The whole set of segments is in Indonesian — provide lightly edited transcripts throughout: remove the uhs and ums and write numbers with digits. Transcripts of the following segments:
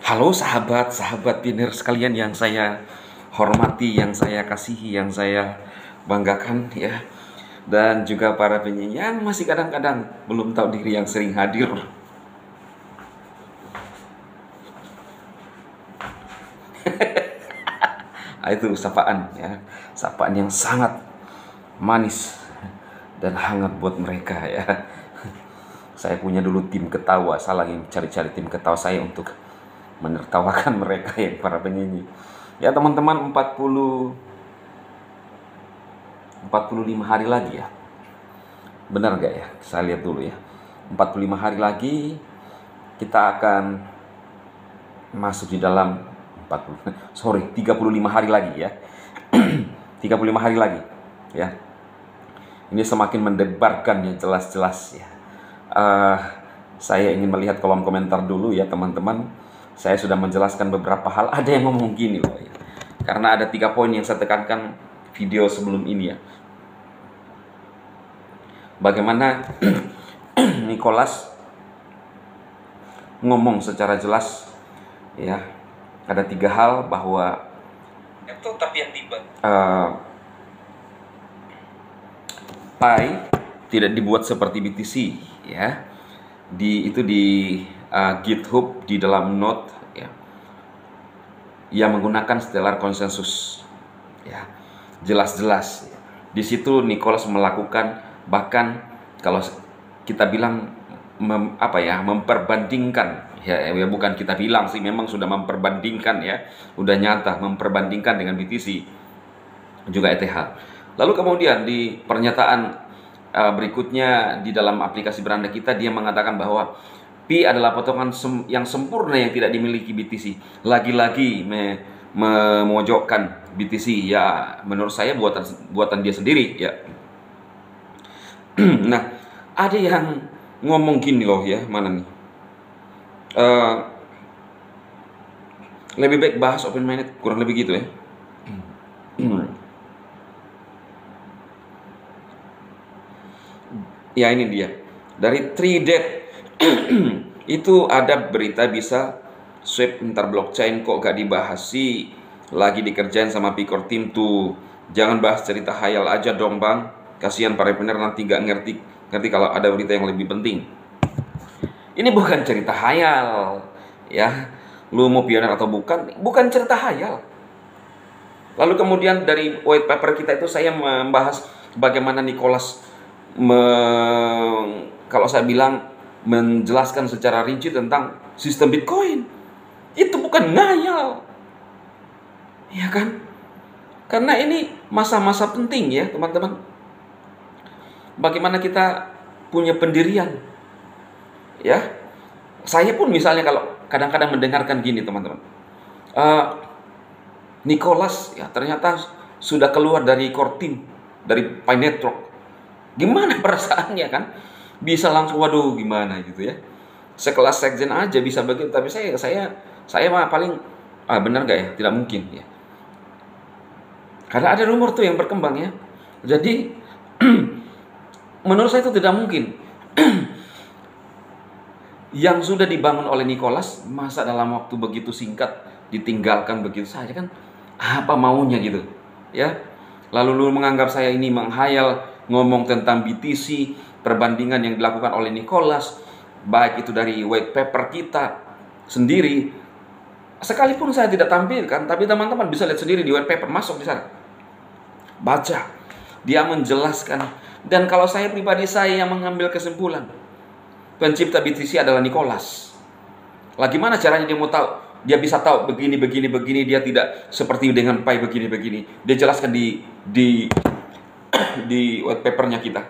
Halo sahabat-sahabat Pionir sekalian yang saya hormati, yang saya kasihi, yang saya banggakan ya. Dan juga para penyanyi yang masih kadang-kadang belum tahu diri yang sering hadir. Itu sapaan ya, sapaan yang sangat manis dan hangat buat mereka ya. Saya punya dulu tim ketawa, saya lagi cari-cari tim ketawa saya untuk menertawakan mereka yang para penyanyi. Ya teman-teman, 45 hari lagi ya. Benar gak ya? Saya lihat dulu ya. 45 hari lagi kita akan masuk di dalam 35 hari lagi ya. 35 hari lagi ya. Ini semakin mendebarkan ya, jelas-jelas ya. Saya ingin melihat kolom komentar dulu ya teman-teman. Saya sudah menjelaskan beberapa hal. Ada yang ngomong gini loh ya. Karena ada 3 poin yang saya tekankan video sebelum ini ya. Bagaimana Nicholas ngomong secara jelas ya. Ada 3 hal bahwa itu tapi yang tiba. Pi tidak dibuat seperti BTC ya. Itu di GitHub di dalam Node ya. Yang menggunakan Stellar Consensus ya. Jelas-jelas ya. Di situ Nicholas melakukan, bahkan kalau kita bilang memperbandingkan ya, bukan kita bilang sih, memang sudah memperbandingkan ya, udah nyata memperbandingkan dengan BTC juga ETH. Lalu kemudian di pernyataan berikutnya di dalam aplikasi beranda kita, dia mengatakan bahwa Pi adalah potongan yang sempurna yang tidak dimiliki BTC. Lagi-lagi memojokkan BTC ya, menurut saya buatan dia sendiri ya. Nah, ada yang ngomong gini loh ya, mana nih? Lebih baik bahas open minded, kurang lebih gitu ya. Ya ini dia. Dari 3dead itu ada berita bisa swap ntar blockchain, kok gak dibahas sih? Lagi dikerjain sama Picor Team tuh. Jangan bahas cerita hayal aja dong bang. Kasihan para pioner nanti gak ngerti kalau ada berita yang lebih penting. Ini bukan cerita hayal ya. Lu mau pioner atau bukan cerita hayal. Lalu kemudian dari white paper kita itu saya membahas bagaimana Nicholas kalau saya bilang menjelaskan secara rinci tentang sistem Bitcoin. Itu bukan ngayal, ya kan? Karena ini masa-masa penting ya teman-teman. Bagaimana kita punya pendirian, ya. Saya pun misalnya kalau kadang-kadang mendengarkan gini teman-teman, Nicholas ya ternyata sudah keluar dari core team, dari Pi Network. Gimana perasaannya kan? Bisa langsung waduh gimana gitu ya. Sekelas sekjen aja bisa begitu, tapi saya mah paling benar gak ya? Tidak mungkin ya. Karena ada rumor tuh yang berkembang ya. Jadi menurut saya itu tidak mungkin. Yang sudah dibangun oleh Nicholas, masa dalam waktu begitu singkat ditinggalkan begitu saja kan? Apa maunya gitu ya? Lalu lu menganggap saya ini menghayal, ngomong tentang BTC, perbandingan yang dilakukan oleh Nicholas, baik itu dari white paper kita sendiri, sekalipun saya tidak tampilkan, tapi teman-teman bisa lihat sendiri di white paper, masuk di sana, baca, dia menjelaskan. Dan kalau saya pribadi, saya yang mengambil kesimpulan, pencipta BTC adalah Nicholas. Lagi mana caranya dia mau tahu? Dia bisa tahu begini, dia tidak seperti dengan Pi begini. Dia jelaskan di white papernya kita.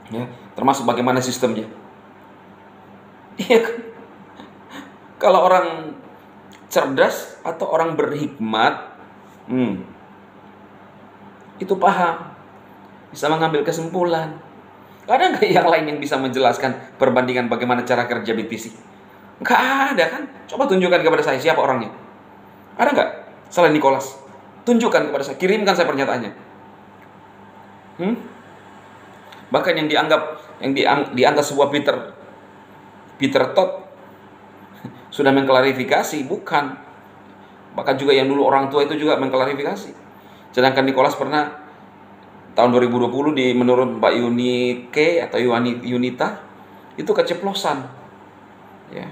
Ya, termasuk bagaimana sistemnya. Iya kan? Kalau orang cerdas atau orang berhikmat, itu paham, bisa mengambil kesimpulan. Ada nggak yang lain yang bisa menjelaskan perbandingan bagaimana cara kerja BTC? Nggak ada kan? Coba tunjukkan kepada saya siapa orangnya. Ada nggak selain Nicholas? Tunjukkan kepada saya, kirimkan saya pernyataannya. Bahkan yang dianggap sebuah Peter Todd sudah mengklarifikasi, bukan. Bahkan juga yang dulu orang tua itu juga mengklarifikasi. Sedangkan Nicholas pernah tahun 2020 menurut Mbak Yunike atau Yunita itu keceplosan. Ya.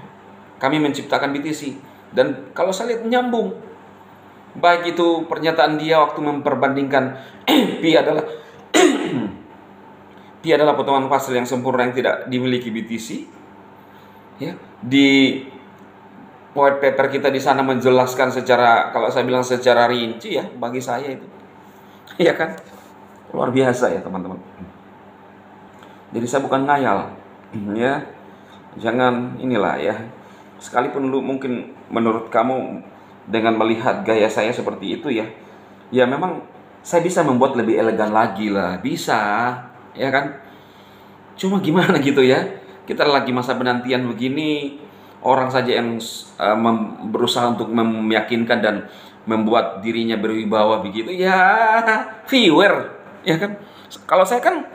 Kami menciptakan BTC, dan kalau saya lihat nyambung. Baik itu pernyataan dia waktu memperbandingkan Pi adalah Pi adalah potongan pasir yang sempurna yang tidak dimiliki BTC. Ya, di white paper kita di sana menjelaskan secara, kalau saya bilang secara rinci ya, bagi saya itu, ya kan, luar biasa ya teman-teman. Jadi saya bukan ngayal, ya, jangan inilah ya. Sekalipun lu mungkin menurut kamu dengan melihat gaya saya seperti itu ya, ya memang saya bisa membuat lebih elegan lagi lah, bisa, ya kan. Cuma gimana gitu ya. Kita lagi masa penantian begini, orang saja yang berusaha untuk meyakinkan dan membuat dirinya berwibawa begitu, ya viewer, ya kan. Kalau saya kan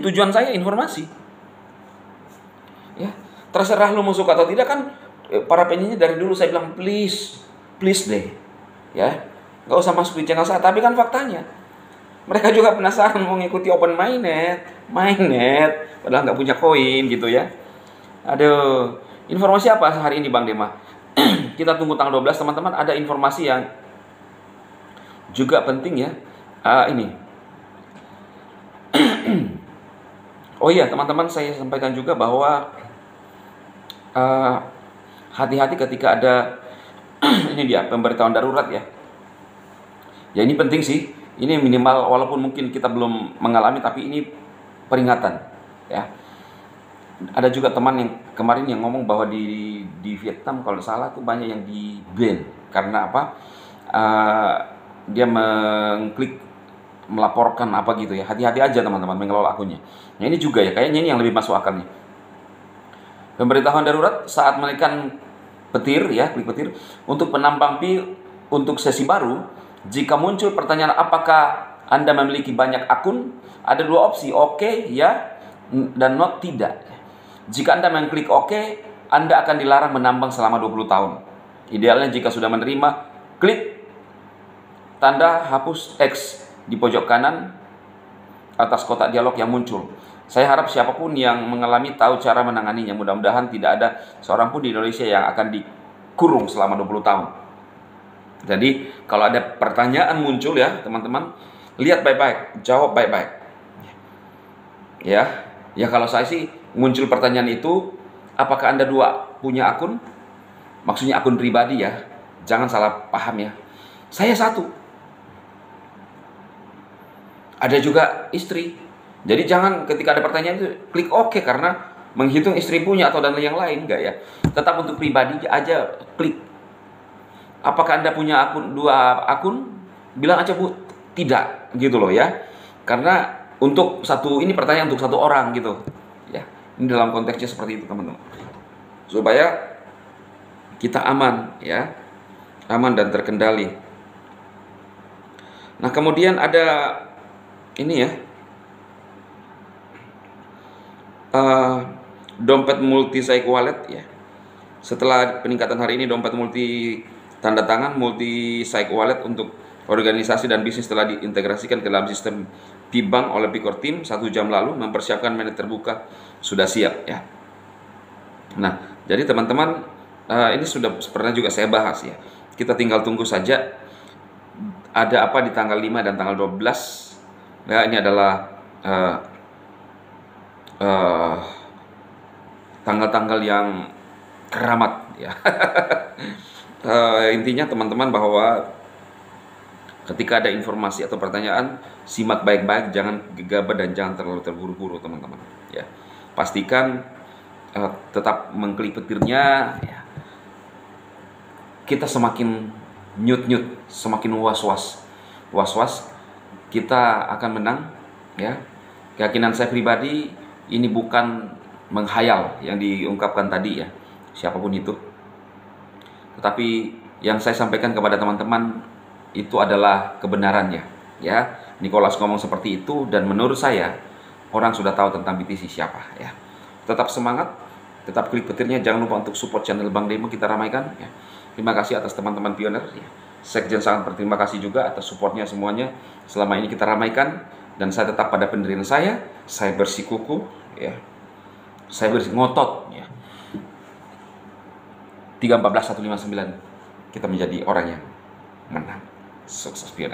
tujuan saya informasi, ya terserah lu mau suka atau tidak kan. Para penyanyi dari dulu saya bilang please deh, ya nggak usah masuk di channel saya. Tapi kan faktanya mereka juga penasaran mau ngikuti open mainnet, padahal nggak punya koin gitu ya. Aduh, informasi apa hari ini Bang Dema? Kita tunggu tanggal 12 teman-teman. Ada informasi yang juga penting ya. Ini. Oh iya teman-teman, saya sampaikan juga bahwa hati-hati ketika ada ini dia pemberitahuan darurat ya. Ya ini penting sih. Ini minimal walaupun mungkin kita belum mengalami, tapi ini peringatan ya. Ada juga teman yang kemarin yang ngomong bahwa di Vietnam kalau salah tuh banyak yang di ban karena apa? Dia mengklik melaporkan apa gitu ya. Hati-hati aja teman-teman mengelola akunnya. Nah ini juga ya, kayaknya ini yang lebih masuk akal nih. Pemberitahuan darurat saat menekan petir ya, klik petir untuk penambang Pi untuk sesi baru. Jika muncul pertanyaan apakah Anda memiliki banyak akun, ada dua opsi, oke, ya, dan not, tidak. Jika Anda mengklik oke, Anda akan dilarang menambang selama 20 tahun. Idealnya jika sudah menerima, klik tanda hapus X di pojok kanan atas kotak dialog yang muncul. Saya harap siapapun yang mengalami tahu cara menanganinya. Mudah-mudahan tidak ada seorang pun di Indonesia yang akan dikurung selama 20 tahun. Jadi kalau ada pertanyaan muncul ya teman-teman, lihat baik-baik, jawab baik-baik. Ya kalau saya sih muncul pertanyaan itu, apakah Anda punya akun? Maksudnya akun pribadi ya, jangan salah paham ya. Saya satu. Ada juga istri. Jadi jangan ketika ada pertanyaan itu klik oke karena menghitung istri punya atau dan yang lain, enggak ya. Tetap untuk pribadi aja klik. Apakah Anda punya dua akun? Bilang aja Bu, tidak gitu loh ya. Karena untuk ini pertanyaan untuk satu orang gitu. Ya, ini dalam konteksnya seperti itu teman-teman. Supaya kita aman ya. Aman dan terkendali. Nah, kemudian ada ini ya. Dompet multi Saic Wallet ya. Setelah peningkatan hari ini, dompet multi tanda tangan multi Saic Wallet untuk organisasi dan bisnis telah diintegrasikan ke dalam sistem P-Bank oleh Picor Team 1 jam lalu. Mempersiapkan mainnet terbuka sudah siap ya. Nah, jadi teman-teman, ini sudah pernah juga saya bahas ya. Kita tinggal tunggu saja ada apa di tanggal 5 dan tanggal 12. Ya, ini adalah tanggal-tanggal yang keramat ya. Intinya teman-teman bahwa ketika ada informasi atau pertanyaan, simak baik-baik, jangan gegabah dan jangan terlalu terburu-buru teman-teman ya. Pastikan tetap mengklik petirnya ya. Kita semakin nyut-nyut, semakin was-was kita akan menang ya. Keyakinan saya pribadi, ini bukan menghayal yang diungkapkan tadi ya, siapapun itu. Tetapi yang saya sampaikan kepada teman-teman itu adalah kebenarannya ya. Nicholas ngomong seperti itu dan menurut saya orang sudah tahu tentang BTC siapa ya. Tetap semangat, tetap klik petirnya. Jangan lupa untuk support channel Bang Demo, kita ramaikan ya. Terima kasih atas teman-teman pioner ya. Sekjen sangat berterima kasih juga atas supportnya semuanya. Selama ini kita ramaikan, dan saya tetap pada pendirian saya bersikuku ya. Saya ngotot ya. 314 159 kita menjadi orang yang menang. Sukses pioner.